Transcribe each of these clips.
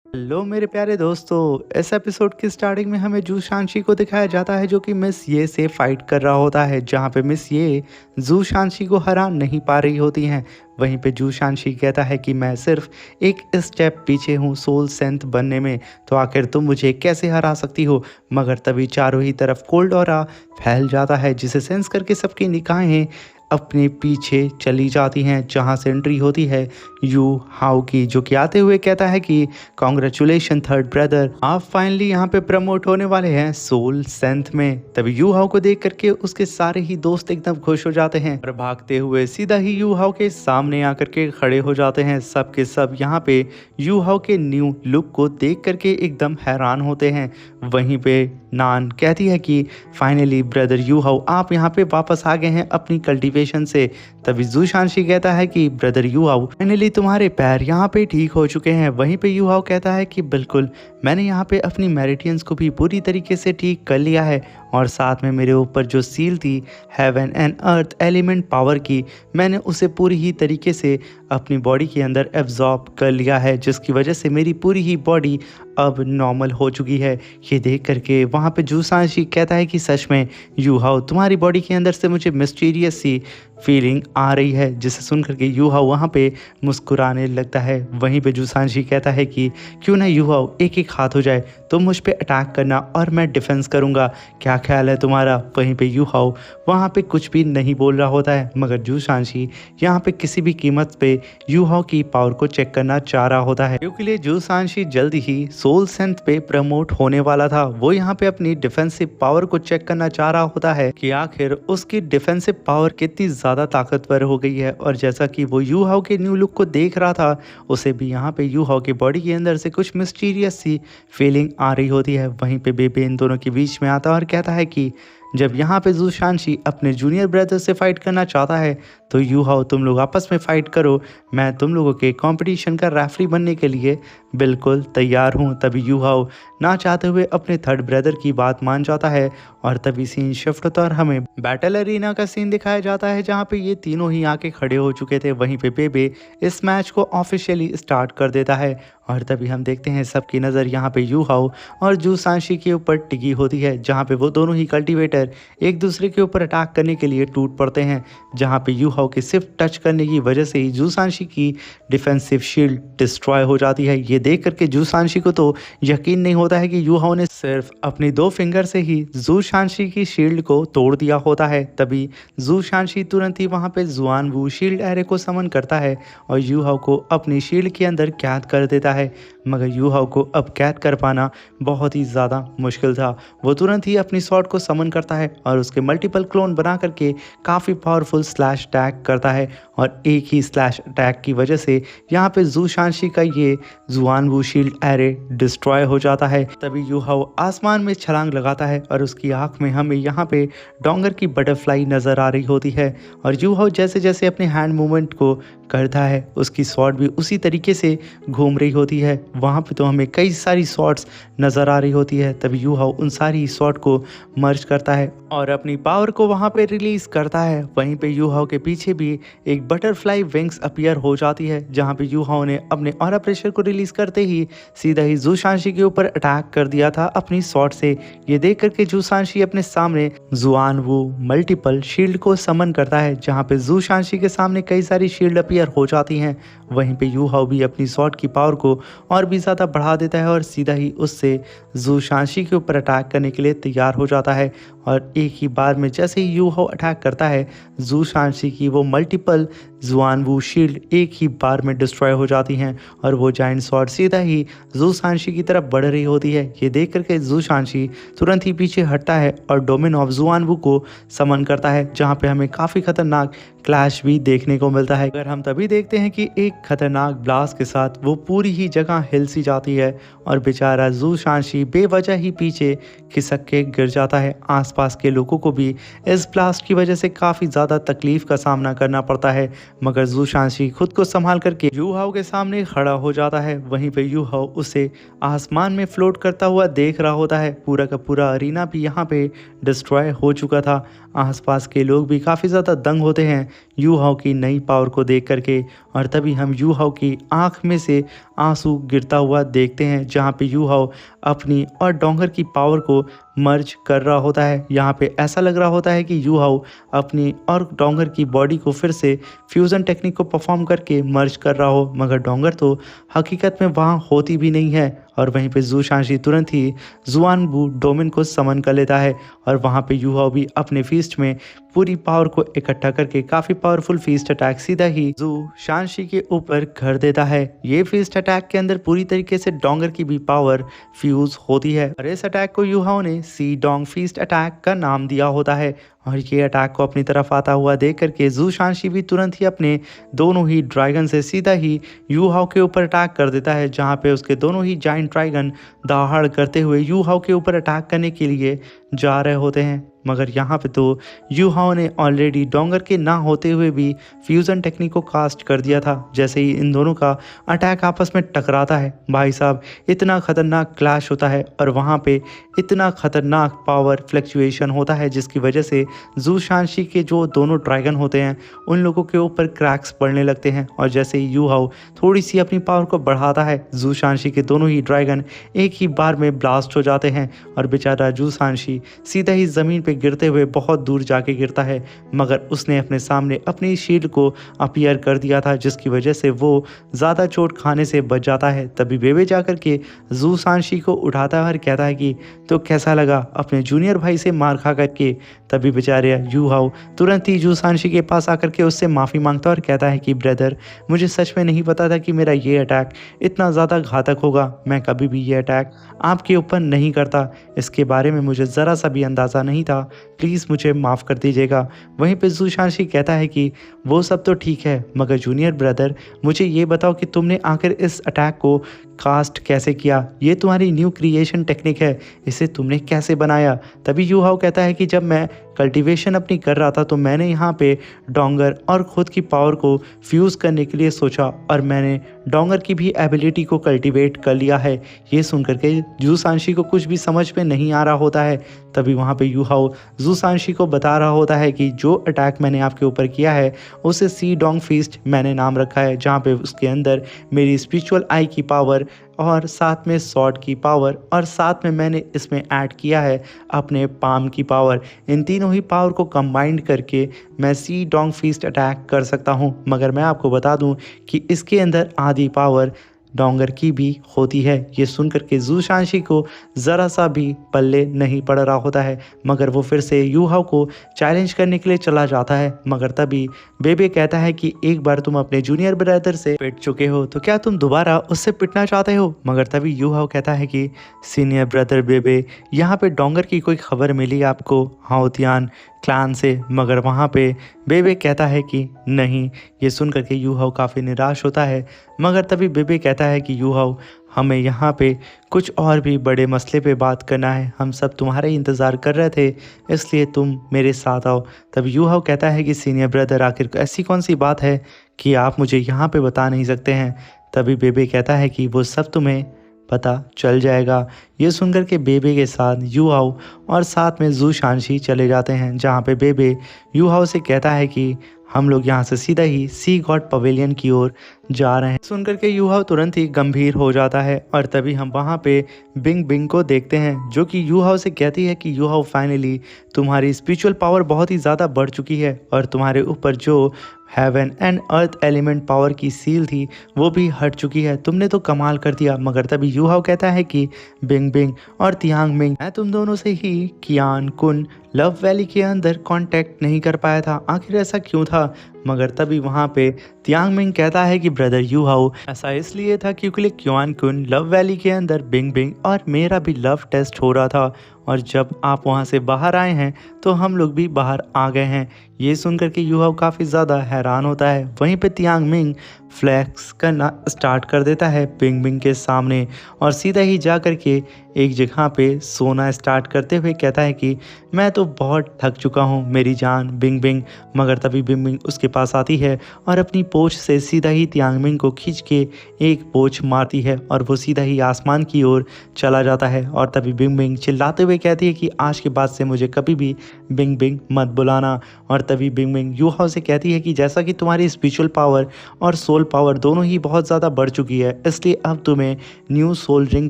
Hello मेरे प्यारे दोस्तों। इस एपिसोड की स्टार्टिंग में हमें जू शांशी को दिखाया जाता है जो कि मिस ये से फाइट कर रहा होता है, जहाँ पे मिस ये जू शांशी को हरा नहीं पा रही होती हैं। वहीं पे जू शांशी कहता है कि मैं सिर्फ एक स्टेप पीछे हूँ सोल सेंथ बनने में, तो आखिर तुम मुझे कैसे हरा सकती हो। मगर तभी चारों ही तरफ कोल्ड ऑरा फैल जाता है, जिसे सेंस करके सबकी निगाहें अपने पीछे चली जाती हैं, जहाँ से एंट्री होती है यू हाउ की, जो कि आते हुए कहता है कि कॉन्ग्रेचुलेशन थर्ड ब्रदर, आप फाइनली यहाँ पे प्रमोट होने वाले हैं सोल सेंथ में। तभी यू हाउ को देख करके उसके सारे ही दोस्त एकदम खुश हो जाते हैं और भागते हुए सीधा ही यू हाउ के सामने आकर के खड़े हो जाते हैं। सब के सब यहाँ पे यू हाउ के न्यू लुक को देख करके एकदम हैरान होते हैं। वहीं पे नान कहती है कि फाइनली ब्रदर यू हाउ आप यहाँ पे वापस आ गए हैं अपनी कल्टीवेशन से। तभी जू शांशी कहता है कि ब्रदर यू हाउ फाइनली तुम्हारे पैर यहाँ पे ठीक हो चुके हैं। वहीं पे यू हाउ कहता है कि बिल्कुल मैंने यहाँ पे अपनी मेरिडियंस को भी पूरी तरीके से ठीक कर लिया है, और साथ में मेरे ऊपर जो सील थी heaven and earth element power की, मैंने उसे पूरी ही तरीके से अपनी बॉडी के अंदर एब्जॉर्ब कर लिया है, जिसकी वजह से मेरी पूरी ही बॉडी अब नॉर्मल हो चुकी है। ये देख करके वहाँ पे जू शांशी कहता है कि सच में यू हाउ तुम्हारी बॉडी के अंदर से मुझे मिस्टीरियस सी फीलिंग आ रही है, जिसे सुन करके यू हाउ वहाँ पे मुस्कुराने लगता है। वहीं पे जू शांशी कहता है कि क्यों ना यू हाउ एक एक हाथ हो जाए, तुम मुझ पे अटैक करना और मैं डिफेंस करूँगा, क्या ख्याल है तुम्हारा। वहीं पे यू हाउ वहाँ पे कुछ भी नहीं बोल रहा होता है, मगर जू शांशी यहाँ पे किसी भी कीमत पे यू हाउ की पावर को चेक करना चाह रहा होता है, क्योंकि लिए जू शांशी जल्दी ही सोल सेंथ पे प्रमोट होने वाला था। वो यहाँ पे अपनी डिफेंसिव पावर को चेक करना चाह रहा होता है कि आखिर उसकी डिफेंसिव पावर कितनी ज़्यादा ताकतवर हो गई है। और जैसा कि वो यू हाउ के न्यू लुक को देख रहा था, उसे भी यहाँ पे यू हाउ की बॉडी के अंदर से कुछ मिस्टीरियस सी फीलिंग आ रही होती है। वहीं पे बेबे इन दोनों के बीच में आता है और कहता है कि जब यहाँ पे जू शांशी अपने जूनियर ब्रदर से फाइट करना चाहता है, तो यू हाउ तुम लोग आपस में फाइट करो, मैं तुम लोगों के कंपटीशन का रेफरी बनने के लिए बिल्कुल तैयार हूँ। तभी यू हाउ ना चाहते हुए अपने थर्ड ब्रदर की बात मान जाता है, और तभी सीन शिफ्ट होता है और हमें बैटल अरीना का सीन दिखाया जाता है, जहाँ पे ये तीनों ही आके खड़े हो चुके थे। वहीं पे बेबे इस मैच को ऑफिशियली स्टार्ट कर देता है, और तभी हम देखते हैं सबकी नज़र यहाँ पे यू हाउ और जू शांशी के ऊपर टिकी होती है, जहाँ पे वो दोनों ही कल्टीवेटर एक दूसरे के ऊपर अटैक करने के लिए टूट पड़ते हैं। जहाँ पे यू हाउ के सिर्फ टच करने की वजह से ही जू शांशी की डिफेंसिव शील्ड डिस्ट्रॉय हो जाती है। ये देख करके जू शांशी को तो यकीन नहीं होता है कि यू हाउ ने सिर्फ अपनी 2 फिंगर से ही जू शांशी की शील्ड को तोड़ दिया होता है। तभी जू शांशी तुरंत ही वहाँ पे जुआन वू शील्ड एरे को समन करता है और यू हाउ को अपनी शील्ड के अंदर कैद कर देता है। मगर यू हाउ को अब कैद कर पाना बहुत ही ज़्यादा मुश्किल था। वो तुरंत ही अपनी स्वॉर्ड को समन करता है और उसके मल्टीपल क्लोन बना करके काफ़ी पावरफुल स्लैश अटैक करता है, और एक ही स्लैश अटैक की वजह से यहाँ पे जू शांशी का ये जुआन वू शील्ड एरे डिस्ट्रॉय हो जाता है। तभी यू हाउ आसमान में छलांग लगाता है और उसकी आँख में हमें यहाँ पे डोंगर की बटरफ्लाई नज़र आ रही होती है, और यू हाउ जैसे जैसे अपने हैंड मूवमेंट को करता है उसकी स्वॉर्ड भी उसी तरीके से घूम रही होती है। वहाँ पे तो हमें कई सारी स्वॉर्ड्स नज़र आ रही होती है। तभी यू हाउ उन सारी स्वॉर्ड को मर्ज करता है और अपनी पावर को वहाँ पे रिलीज करता है। वहीं पे यू हाउ के पीछे भी एक बटरफ्लाई विंग्स अपीयर हो जाती है, जहाँ पे यू हाउ ने अपने ऑरा प्रेशर को रिलीज करते ही सीधा ही जू शांशी के ऊपर अटैक कर दिया था अपनी स्वॉर्ड से। ये देख करके जू शांशी अपने सामने जुआन वू मल्टीपल शील्ड को समन करता है, जहाँ पे जू शांशी के सामने कई सारी शील्ड अपीयर हो जाती हैं। वहीं पे यू हाउ भी अपनी स्वॉर्ड की पावर को और भी ज़्यादा बढ़ा देता है और सीधा ही उससे जू शांशी के ऊपर अटैक करने के लिए तैयार हो जाता है। और एक ही बार में जैसे ही यू हाउ अटैक करता है, जू शांशी की वो मल्टीपल जुआन वू शील्ड एक ही बार में डिस्ट्रॉय हो जाती हैं, और वो जायंट स्वॉर्ड सीधा ही जू शांशी की तरफ बढ़ रही होती है। ये देख करके जू शांशी तुरंत ही पीछे हटता है और डोमेन ऑफ जुआन वू को समन करता है, जहाँ पे हमें काफ़ी खतरनाक क्लैश भी देखने को मिलता है। अगर हम तभी देखते हैं कि एक खतरनाक ब्लास्ट के साथ वो पूरी ही जगह हिल सी जाती है और बेचारा जू शांशी बेवजह ही पीछे खिसक के गिर जाता है। आसपास के लोगों को भी इस ब्लास्ट की वजह से काफ़ी ज़्यादा तकलीफ का सामना करना पड़ता है, मगर जू शांशी खुद को संभाल करके यू हाउ के सामने खड़ा हो जाता है। वहीं पे यू हाउ उसे आसमान में फ्लोट करता हुआ देख रहा होता है। पूरा का पूरा अरीना भी यहाँ पे डिस्ट्रॉय हो चुका था। आसपास के लोग भी काफ़ी ज़्यादा दंग होते हैं यू हाओ की नई पावर को देख करके। और तभी हम यू हाओ की आँख में से आंसू गिरता हुआ देखते हैं, जहाँ पे यू हाओ अपनी और डोंगर की पावर को मर्ज कर रहा होता है। यहाँ पे ऐसा लग रहा होता है कि यू हाओ अपनी और डोंगर की बॉडी को फिर से फ्यूज़न टेक्निक को परफॉर्म करके मर्ज कर रहा हो, मगर डोंगर तो हकीकत में वहाँ होती भी नहीं है। और वहीं पे जू शांशी तुरंत ही जुआनबू डोमिन को समन कर लेता है और वहाँ पे यू हाओ भी अपने फीस्ट में पूरी पावर को इकट्ठा करके काफ़ी पावरफुल फीस्ट अटैक सीधा ही जू शांशी के ऊपर कर देता है। ये फीस्ट अटैक के अंदर पूरी तरीके से डोंगर की भी पावर फ्यूज होती है और इस अटैक को यू हाओ ने सी डोंग फीस्ट अटैक का नाम दिया होता है। और ये अटैक को अपनी तरफ आता हुआ देख करके जू शांशी भी तुरंत ही अपने दोनों ही ड्रैगन से सीधा ही यू हाओ के ऊपर अटैक कर देता है, जहाँ पे उसके दोनों ही जाइंट ड्रैगन दहाड़ करते हुए यू हाओ के ऊपर अटैक करने के लिए जा रहे होते हैं। मगर यहाँ पे तो यू हाओ ने ऑलरेडी डोंगर के ना होते हुए भी फ्यूज़न टेक्निक को कास्ट कर दिया था। जैसे ही इन दोनों का अटैक आपस में टकराता है, भाई साहब इतना खतरनाक क्लैश होता है और वहाँ पे इतना खतरनाक पावर फ्लक्चुएशन होता है, जिसकी वजह से जू शांशी के जो दोनों ड्रैगन होते हैं उन लोगों के ऊपर क्रैक्स पड़ने लगते हैं। और जैसे ही यू हाओ थोड़ी सी अपनी पावर को बढ़ाता है, जू शांशी के दोनों ही ड्रैगन एक ही बार में ब्लास्ट हो जाते हैं और बेचारा जू शांशी सीधा ही ज़मीन पे गिरते हुए बहुत दूर जाके गिरता है। मगर उसने अपने सामने अपनी शील्ड को अपीयर कर दिया था, जिसकी वजह से वो ज़्यादा चोट खाने से बच जाता है। तभी बेबे जाकर के जू शांशी को उठाता है और कहता है कि तो कैसा लगा अपने जूनियर भाई से मार खा करके। तभी बेचारे यू हाओ तुरंत ही जू शांशी के पास आकर के उससे माफ़ी मांगता है और कहता है कि ब्रदर, मुझे सच में नहीं पता था कि मेरा ये अटैक इतना ज़्यादा घातक होगा। मैं कभी भी ये अटैक आपके ऊपर नहीं करता, इसके बारे में मुझे ज़रा सा भी अंदाज़ा नहीं था, प्लीज़ मुझे माफ़ कर दीजिएगा। वहीं पे जू शांशी कहता है कि वो सब तो ठीक है, मगर जूनियर ब्रदर मुझे ये बताओ कि तुमने आखिर इस अटैक को कास्ट कैसे किया? ये तुम्हारी न्यू क्रिएशन टेक्निक है, इसे तुमने कैसे बनाया? तभी यू हाओ कहता है कि जब मैं कल्टीवेशन अपनी कर रहा था तो मैंने यहाँ पे डोंगर और ख़ुद की पावर को फ्यूज़ करने के लिए सोचा और मैंने डोंगर की भी एबिलिटी को कल्टीवेट कर लिया है। ये सुन करके जू शांशी को कुछ भी समझ में नहीं आ रहा होता है। तभी वहाँ पे यू हाओ जू शांशी को बता रहा होता है कि जो अटैक मैंने आपके ऊपर किया है उसे सी डोंग फीस्ट मैंने नाम रखा है, जहाँ पे उसके अंदर मेरी स्पिरिचुअल आई की पावर और साथ में सॉर्ड की पावर और साथ में मैंने इसमें ऐड किया है अपने पाम की पावर। इन तीनों ही पावर को कंबाइंड करके मैं सी डोंग फीस्ट अटैक कर सकता हूं। मगर मैं आपको बता दूं कि इसके अंदर आधी पावर डोंगर की भी होती है। ये सुनकर के जू शांशी को ज़रा सा भी पल्ले नहीं पड़ रहा होता है, मगर वो फिर से यू हाओ को चैलेंज करने के लिए चला जाता है। मगर तभी बेबे कहता है कि एक बार तुम अपने जूनियर ब्रदर से पिट चुके हो तो क्या तुम दोबारा उससे पिटना चाहते हो? मगर तभी यू हाओ कहता है कि सीनियर ब्रदर बेबे, यहाँ पे डोंगर की कोई खबर मिली आपको हाओतियान क्लान से? मगर वहाँ पे बेबे कहता है कि नहीं। ये सुन करके यू हाओ काफ़ी निराश होता है। मगर तभी बेबे कहता है कि यू हाओ, हमें यहाँ पे कुछ और भी बड़े मसले पे बात करना है, हम सब तुम्हारे इंतज़ार कर रहे थे, इसलिए तुम मेरे साथ आओ। तब यू हाओ कहता है कि सीनियर ब्रदर, आखिर ऐसी कौन सी बात है कि आप मुझे यहाँ पे बता नहीं सकते हैं? तभी बेबे कहता है कि वो सब तुम्हें पता चल जाएगा। ये सुनकर के बेबे के साथ यू हाओ और साथ में जू शांशी चले जाते हैं, जहाँ पे बेबे यू हाओ से कहता है कि हम लोग यहाँ से सीधा ही सी गॉड पवेलियन की ओर जा रहे हैं। सुनकर के यू हाओ तुरंत ही गंभीर हो जाता है और तभी हम वहाँ पे बिंग बिंग को देखते हैं, जो कि यू हाओ से कहती है कि यू हाओ, फाइनली तुम्हारी स्पिरिचुअल पावर बहुत ही ज़्यादा बढ़ चुकी है और तुम्हारे ऊपर जो heaven and earth element power की सील थी वो भी हट चुकी है, तुमने तो कमाल कर दिया। मगर तभी यू हाओ कहता है कि बिंग बिंग और तियांग मिंग, मैं तुम दोनों से ही कियान कुन लव वैली के अंदर कांटेक्ट नहीं कर पाया था, आखिर ऐसा क्यों था? मगर तभी वहाँ पे तियांग मिंग कहता है कि ब्रदर यू हाओ, ऐसा इसलिए था क्योंकि क्योआन कुन लव वैली के अंदर बिंग बिंग और मेरा भी लव टेस्ट हो रहा था और जब आप वहाँ से बाहर आए हैं तो हम लोग भी बाहर आ गए हैं। ये सुनकर के यू हाओ काफ़ी ज़्यादा हैरान होता है। वहीं पे तियांग मिंग फ्लैक्स करना स्टार्ट कर देता है बिंग बिंग के सामने और सीधा ही जा कर के एक जगह पे सोना स्टार्ट करते हुए कहता है कि मैं तो बहुत थक चुका हूँ मेरी जान बिंग बिंग। मगर तभी बिंग बिंग उसके पास आती है और अपनी पोंछ से सीधा ही तियांग मिंग को खींच के एक पोंछ मारती है और वो सीधा ही आसमान की ओर चला जाता है। और तभी बिंग बिंग चिल्लाते हुए कहती है कि आज के बाद से मुझे कभी भी बिंग बिंग मत बुलाना। और तभी बिंग बिंग यू हाओ से कहती है कि जैसा कि तुम्हारी स्पिरिचुअल पावर और सोल पावर दोनों ही बहुत ज़्यादा बढ़ चुकी है, इसलिए अब तुम्हें न्यू सोल रिंग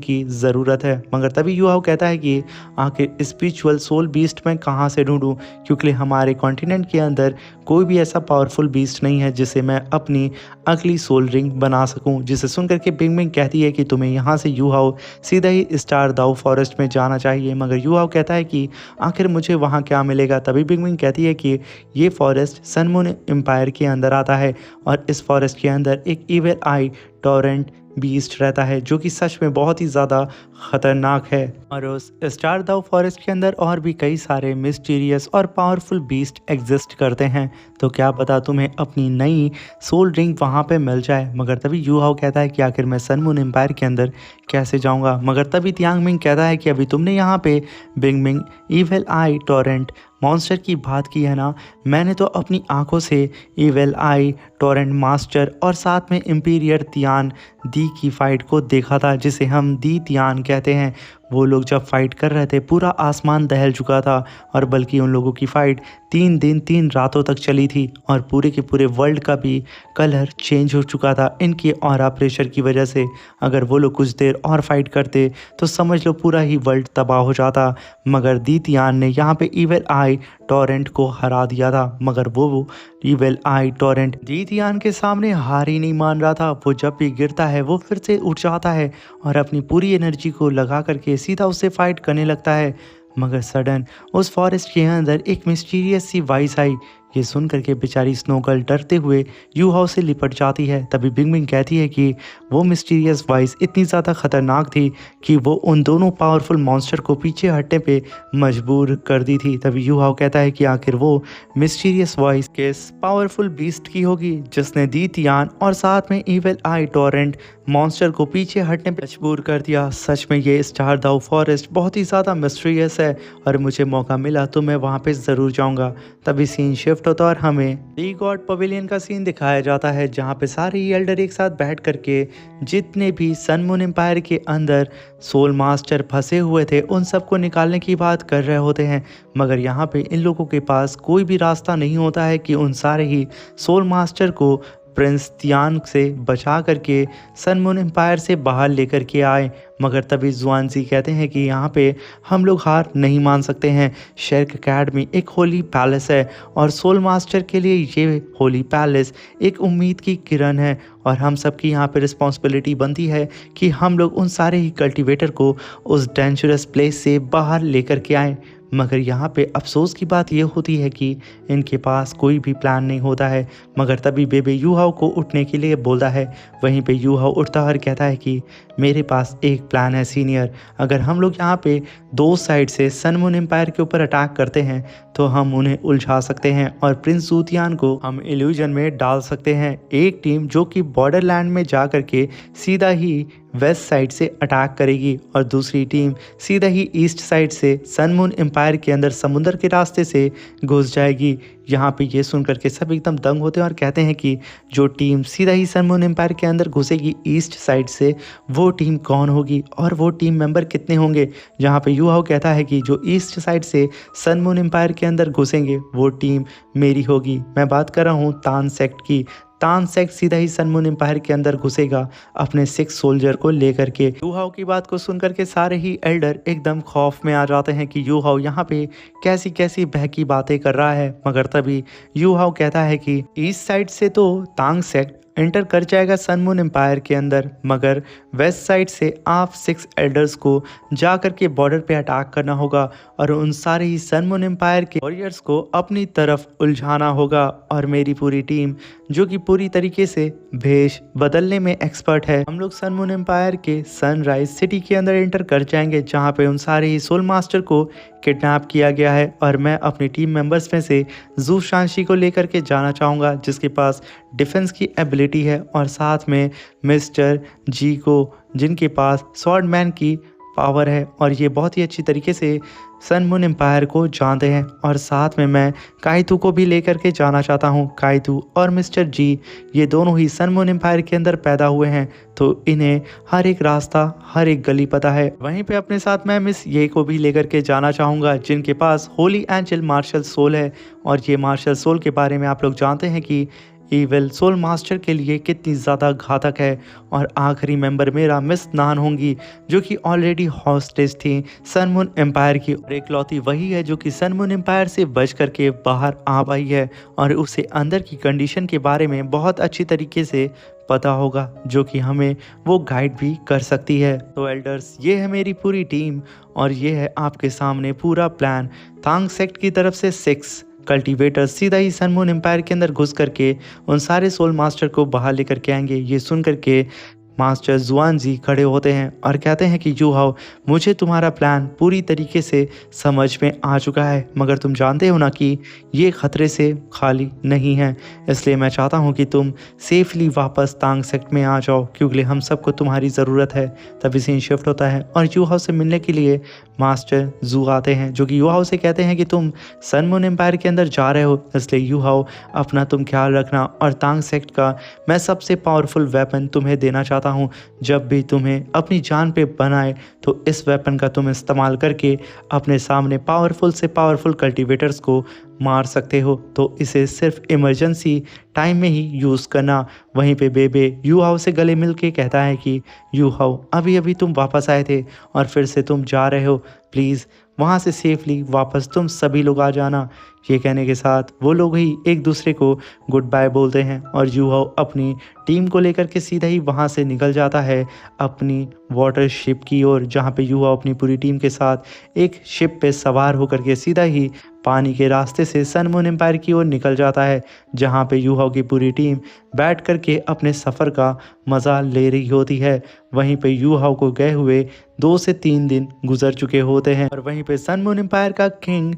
की ज़रूरत है। मगर तभी यू हाओ कहता है कि आखिर स्पिरिचुअल सोल बीस्ट मैं कहाँ से ढूंढूं, क्योंकि हमारे कॉन्टिनेंट के अंदर कोई भी ऐसा पावरफुल बीस्ट नहीं है जिसे मैं अपनी अगली सोल रिंग बना सकूं। जिसे सुनकर के बिंग बिंग कहती है कि तुम्हें यहाँ से यू हाओ सीधा ही स्टार दाओ फॉरेस्ट में जाना चाहिए। मगर यू हाओ कहता है कि आखिर मुझे वहाँ क्या मिलेगा। तभी बिंग बिंग कहती है कि ये फॉरेस्ट सन मून एम्पायर के अंदर आता है और इस फॉरेस्ट के अंदर एक इविल आई टॉरेंट बीस्ट रहता है जो कि सच में बहुत ही ज़्यादा ख़तरनाक है। और उस स्टार दाओ फॉरेस्ट के अंदर और भी कई सारे मिस्टीरियस और पावरफुल बीस्ट एग्जिस्ट करते हैं। तो क्या पता तुम्हें अपनी नई सोल रिंग वहाँ पे मिल जाए। मगर तभी यू हाओ कहता है कि आखिर मैं सन मून एम्पायर के अंदर कैसे जाऊँगा। मगर तभी तियांग मिंग कहता है कि अभी तुमने यहाँ पे बिंग मिंग इविल आई टॉरेंट मॉन्स्टर की बात की है ना, मैंने तो अपनी आंखों से इविल आई टॉरेंट मास्टर और साथ में इंपीरियर तियान दी की फ़ाइट को देखा था, जिसे हम दी तियान कहते हैं। वो लोग जब फाइट कर रहे थे पूरा आसमान दहल चुका था और बल्कि उन लोगों की फ़ाइट 3 दिन 3 रातों तक चली थी और पूरे के पूरे वर्ल्ड का भी कलर चेंज हो चुका था इनके ऑरा प्रेशर की वजह से। अगर वो लोग कुछ देर और फाइट करते तो समझ लो पूरा ही वर्ल्ड तबाह हो जाता। मगर दी तियान ने यहाँ पे इविल आई टॉरेंट को हरा दिया था। मगर वो इविल आई टॉरेंट दी तियान के सामने हार ही नहीं मान रहा था। वो जब भी गिरता है वो फिर से उठ जाता है और अपनी पूरी एनर्जी को लगा करके सीधा उससे फाइट करने लगता है। मगर सडन उस फॉरेस्ट के अंदर एक मिस्टीरियस सी वॉइस आई। ये सुन करके बेचारी स्नोगर्ल डरते हुए यू हाओ से लिपट जाती है। तभी बिंग बिंग कहती है कि वो मिस्टीरियस वॉइस इतनी ज़्यादा खतरनाक थी कि वो उन दोनों पावरफुल मॉन्स्टर को पीछे हटने पे मजबूर कर दी थी। तभी यू हाओ कहता है कि आखिर वो मिस्टीरियस वॉइस किस पावरफुल बीस्ट की होगी जिसने दी तियान और साथ में इविल आई टॉरेंट मॉन्स्टर को पीछे हटने पे मजबूर कर दिया। सच में ये स्टार दाओ फॉरेस्ट बहुत ही ज़्यादा मिस्टीरियस है और मुझे मौका मिला तो मैं वहाँ पे ज़रूर जाऊँगा। तभी सीन शिफ्ट होता है और हमें दी गॉड पवेलियन का सीन दिखाया जाता है जहाँ पे सारे ही एल्डर एक साथ बैठ करके जितने भी सन मून एम्पायर के अंदर सोल मास्टर फंसे हुए थे उन सबको निकालने की बात कर रहे होते हैं। मगर यहाँ पे इन लोगों के पास कोई भी रास्ता नहीं होता है कि उन सारे ही सोल मास्टर को प्रिंस तियान से बचा करके सन मून एम्पायर से बाहर लेकर के आए। मगर तभी जुआनजी कहते हैं कि यहाँ पे हम लोग हार नहीं मान सकते हैं। शेर्क अकेडमी एक होली पैलेस है और सोल मास्टर के लिए ये होली पैलेस एक उम्मीद की किरण है और हम सबकी यहाँ पे रिस्पॉन्सिबिलिटी बनती है कि हम लोग उन सारे ही कल्टीवेटर को उस डेंजरस प्लेस से बाहर लेकर के आएँ। मगर यहाँ पे अफसोस की बात यह होती है कि इनके पास कोई भी प्लान नहीं होता है। मगर तभी बेबे यू हाओ को उठने के लिए बोलता है। वहीं पे यू हाओ उठता और कहता है कि मेरे पास एक प्लान है सीनियर, अगर हम लोग यहाँ पे 2 साइड से सन मून एम्पायर के ऊपर अटैक करते हैं तो हम उन्हें उलझा सकते हैं और प्रिंस जू तियान को हम इल्यूजन में डाल सकते हैं। एक टीम जो कि बॉर्डरलैंड में जा करके सीधा ही वेस्ट साइड से अटैक करेगी और दूसरी टीम सीधा ही ईस्ट साइड से सन मून एम्पायर के अंदर समुंदर के रास्ते से घुस जाएगी। यहाँ पे ये सुन करके सब एकदम दंग होते हैं और कहते हैं कि जो टीम सीधा ही सन मून एम्पायर के अंदर घुसेगी ईस्ट साइड से वो टीम कौन होगी और वो टीम मेंबर कितने होंगे। जहाँ पे यू हाओ कहता है कि जो ईस्ट साइड से सन मून एम्पायर के अंदर घुसेंगे वो टीम मेरी होगी। मैं बात कर रहा हूँ तान सेक्ट की। तान सेक्ट सीधा ही सन मून एम्पायर के अंदर घुसेगा अपने 6 सोल्जर को लेकर के। यू हाओ की बात को सुनकर के सारे ही एल्डर एकदम खौफ में आ जाते हैं कि यू हाओ यहाँ पे कैसी कैसी बहकी बातें कर रहा है। मगर तभी यू हाओ कहता है कि ईस्ट साइड से तो तांग सेक्ट एंटर कर जाएगा सन मून एम्पायर के अंदर, मगर वेस्ट साइड से आप 6 एल्डर्स को जा कर के बॉर्डर पे अटैक करना होगा और उन सारे ही सन मून एम्पायर के वॉरियर्स को अपनी तरफ उलझाना होगा। और मेरी पूरी टीम जो कि पूरी तरीके से भेष बदलने में एक्सपर्ट है, हम लोग सन मून एम्पायर के सनराइज सिटी के अंदर एंटर कर जाएंगे जहाँ पे उन सारे ही सोल मास्टर को किडनैप किया गया है। और मैं अपनी टीम मेंबर्स में से जू शांशी को लेकर के जाना चाहूँगा जिसके पास डिफेंस की एबिलिटी है और साथ में मिस्टर जी को जिनके पास स्वॉर्डमैन की पावर है और ये बहुत ही अच्छी तरीके से सन मून एम्पायर को जानते हैं। और साथ में मैं काइतू को भी लेकर के जाना चाहता हूँ। काइतू और मिस्टर जी ये दोनों ही सन मून एम्पायर के अंदर पैदा हुए हैं, तो इन्हें हर एक रास्ता, हर एक गली पता है। वहीं पे अपने साथ मैं मिस ये को भी लेकर के जाना चाहूँगा, जिनके पास होली एंजल मार्शल सोल है। और ये मार्शल सोल के बारे में आप लोग जानते हैं कि ईविल सोल मास्टर के लिए कितनी ज़्यादा घातक है। और आखिरी मेंबर मेरा मिस नान होंगी, जो कि ऑलरेडी हॉस्टेज थी सन मून एम्पायर की, और एकलौती वही है जो कि सन मून एम्पायर से बच करके बाहर आ पाई है और उसे अंदर की कंडीशन के बारे में बहुत अच्छी तरीके से पता होगा, जो कि हमें वो गाइड भी कर सकती है। तो एल्डर्स, ये है मेरी पूरी टीम और ये है आपके सामने पूरा प्लान। तांग सेक्ट की तरफ से 6 कल्टीवेटर सीधा ही सन मून एम्पायर के अंदर घुस करके उन सारे सोल मास्टर को बाहर लेकर के आएंगे। ये सुन करके मास्टर जुआनजी खड़े होते हैं और कहते हैं कि यू हाओ, मुझे तुम्हारा प्लान पूरी तरीके से समझ में आ चुका है, मगर तुम जानते हो ना कि ये खतरे से खाली नहीं है। इसलिए मैं चाहता हूँ कि तुम सेफली वापस तांग सेक्ट में आ जाओ, क्योंकि हम सबको तुम्हारी ज़रूरत है। तभी सीन शिफ्ट होता है और यू हाओ से मिलने के लिए मास्टर जू आते हैं, जो कि यू हाओ से कहते हैं कि तुम सन मून एम्पायर के अंदर जा रहे हो, इसलिए यू हाओ अपना तुम ख्याल रखना। और तांग सेक्ट का मैं सबसे पावरफुल वेपन तुम्हें देना चाहता हूँ। जब भी तुम्हें अपनी जान पे बनाए तो इस वेपन का तुम इस्तेमाल करके अपने सामने पावरफुल से पावरफुल कल्टीवेटर्स को मार सकते हो। तो इसे सिर्फ इमरजेंसी टाइम में ही यूज़ करना। वहीं पे बेबे यू हाओ से गले मिल के कहता है कि यू हाओ, अभी अभी तुम वापस आए थे और फिर से तुम जा रहे हो, प्लीज़ वहाँ से सेफली वापस तुम सभी लोग आ जाना। ये कहने के साथ वो लोग ही एक दूसरे को गुड बाय बोलते हैं और यू हाओ अपनी टीम को लेकर के सीधा ही वहाँ से निकल जाता है अपनी वाटर शिप की ओर, जहाँ पे यू हाओ अपनी पूरी टीम के साथ एक शिप पे सवार होकर के सीधा ही पानी के रास्ते से सन मून एम्पायर की ओर निकल जाता है, जहाँ पे यू हाओ की पूरी टीम बैठ करके अपने सफ़र का मज़ा ले रही होती है। वहीं पे यू हाओ को गए हुए 2 से 3 दिन गुजर चुके होते हैं और वहीं पे सन मून एम्पायर का किंग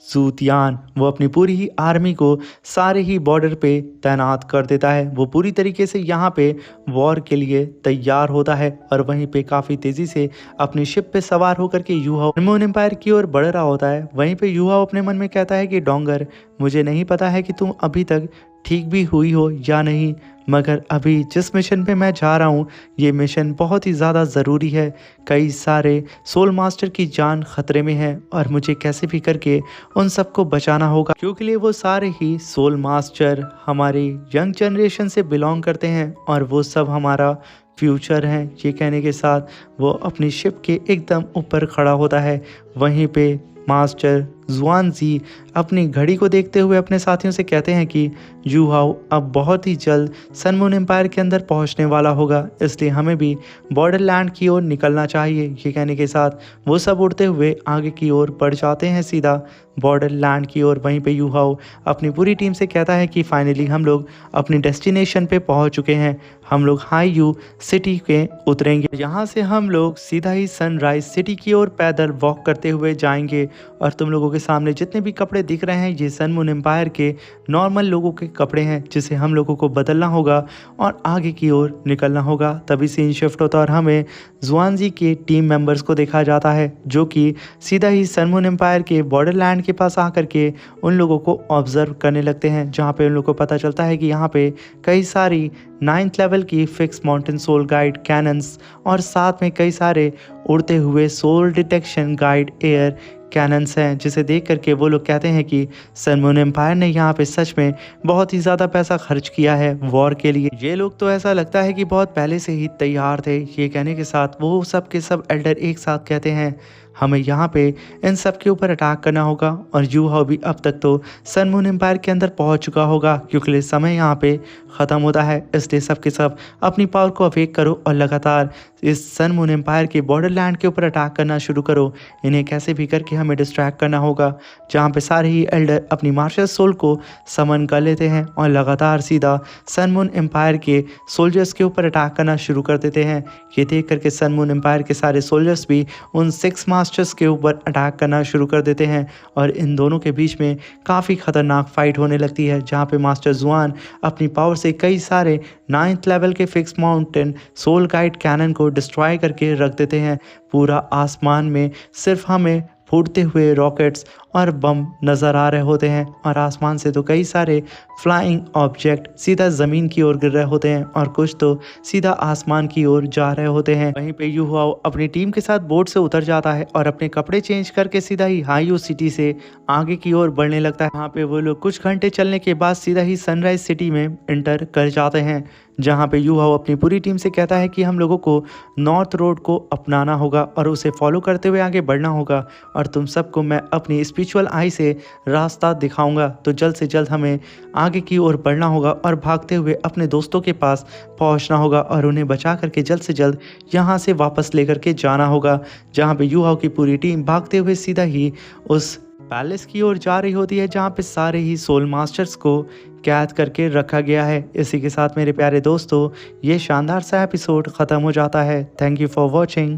सूतियान वो अपनी पूरी ही आर्मी को सारे ही बॉर्डर पे तैनात कर देता है। वो पूरी तरीके से यहाँ पे वॉर के लिए तैयार होता है और वहीं पे काफ़ी तेज़ी से अपनी शिप पे सवार होकर के यू हाओ मून एम्पायर की ओर बढ़ रहा होता है। वहीं पे यू हाओ अपने मन में कहता है कि डोंगर, मुझे नहीं पता है कि तुम अभी तक ठीक भी हुई हो या नहीं, मगर अभी जिस मिशन पे मैं जा रहा हूँ ये मिशन बहुत ही ज़्यादा ज़रूरी है। कई सारे सोल मास्टर की जान खतरे में है और मुझे कैसे भी करके उन सबको बचाना होगा, क्योंकि वो सारे ही सोल मास्टर हमारी यंग जनरेशन से बिलोंग करते हैं और वो सब हमारा फ्यूचर है। ये कहने के साथ वो अपनी शिप के एकदम ऊपर खड़ा होता है। वहीं पे मास्टर जुआनजी अपनी घड़ी को देखते हुए अपने साथियों से कहते हैं कि यू हाओ अब बहुत ही जल्द सन मून एम्पायर के अंदर पहुंचने वाला होगा, इसलिए हमें भी बॉर्डर लैंड की ओर निकलना चाहिए। ये कहने के साथ वो सब उड़ते हुए आगे की ओर बढ़ जाते हैं सीधा बॉर्डर लैंड की ओर। वहीं पे यू हाओ अपनी पूरी टीम से कहता है कि फाइनली हम लोग अपनी डेस्टिनेशन पे पहुंच चुके हैं, हम लोग हाई यू सिटी के उतरेंगे। यहाँ से हम लोग सीधा ही सनराइज सिटी की ओर पैदल वॉक करते हुए जाएंगे और तुम लोगों के सामने जितने भी कपड़े दिख रहे हैं ये सन मून एम्पायर के नॉर्मल लोगों के कपड़े हैं, जिसे हम लोगों को बदलना होगा और आगे की ओर निकलना होगा। तभी सीन शिफ्ट होता है और हमें जुआनजी के टीम मेंबर्स को देखा जाता है, जो कि सीधा ही सन मून एम्पायर के बॉर्डर लैंड के पास आकर के उन लोगों को ऑब्जर्व करने लगते हैं, जहाँ पे उन लोगों को पता चलता है कि यहाँ पे कई सारी 9th लेवल की fix mountain soul guide cannons और साथ में कई सारे उड़ते हुए soul detection guide air cannons हैं, जिसे देख करके वो लोग कहते हैं कि सन मून एम्पायर ने यहाँ पे सच में बहुत ही ज़्यादा पैसा खर्च किया है वॉर के लिए। ये लोग तो ऐसा लगता है कि बहुत पहले से ही तैयार थे। ये कहने के साथ वो सब के सब एल्डर एक साथ कहते हैं हमें यहाँ पे इन सब के ऊपर अटैक करना होगा और यू हाओ भी अब तक तो सन मून एम्पायर के अंदर पहुँच चुका होगा, क्योंकि समय यहाँ पे ख़त्म होता है। इसलिए सब के सब अपनी पावर को अवेक करो और लगातार इस सन मून एम्पायर के बॉर्डर लैंड के ऊपर अटैक करना शुरू करो। इन्हें कैसे भी करके हमें डिस्ट्रैक्ट करना होगा, जहाँ पे सारे ही एल्डर अपनी मार्शल सोल को समन कर लेते हैं और लगातार सीधा सन मून एम्पायर के सोल्जर्स के ऊपर अटैक करना शुरू कर देते हैं। ये देख करके सन मून एम्पायर के सारे सोल्जर्स भी उन 6 मास्टर मास्टर्स के ऊपर अटैक करना शुरू कर देते हैं और इन दोनों के बीच में काफ़ी खतरनाक फाइट होने लगती है, जहाँ पे मास्टर जुआन अपनी पावर से कई सारे 9th लेवल के fix mountain soul guide cannon को डिस्ट्रॉय करके रख देते हैं। पूरा आसमान में सिर्फ हमें फूटते हुए रॉकेट्स और बम नज़र आ रहे होते हैं और आसमान से तो कई सारे फ्लाइंग ऑब्जेक्ट सीधा ज़मीन की ओर गिर रहे होते हैं और कुछ तो सीधा आसमान की ओर जा रहे होते हैं। वहीं पे यू हाओ अपनी टीम के साथ बोट से उतर जाता है और अपने कपड़े चेंज करके सीधा ही हाईओ सिटी से आगे की ओर बढ़ने लगता है। वहाँ पे वो लोग कुछ घंटे चलने के बाद सीधा ही सनराइज सिटी में एंटर कर जाते हैं, जहाँ पे यू हाओ अपनी पूरी टीम से कहता है कि हम लोगों को नॉर्थ रोड को अपनाना होगा और उसे फॉलो करते हुए आगे बढ़ना होगा और तुम सबको मैं अपनी स्पिरिचुअल आई से रास्ता दिखाऊंगा। तो जल्द से जल्द हमें आगे की ओर बढ़ना होगा और भागते हुए अपने दोस्तों के पास पहुंचना होगा और उन्हें बचा करके जल्द से जल्द यहाँ से वापस लेकर के जाना होगा। जहाँ पे यू हाओ की पूरी टीम भागते हुए सीधा ही उस पैलेस की ओर जा रही होती है, जहाँ पे सारे ही सोल मास्टर्स को कैद करके रखा गया है। इसी के साथ मेरे प्यारे दोस्तों, ये शानदार सा एपिसोड ख़त्म हो जाता है। Thank you for watching.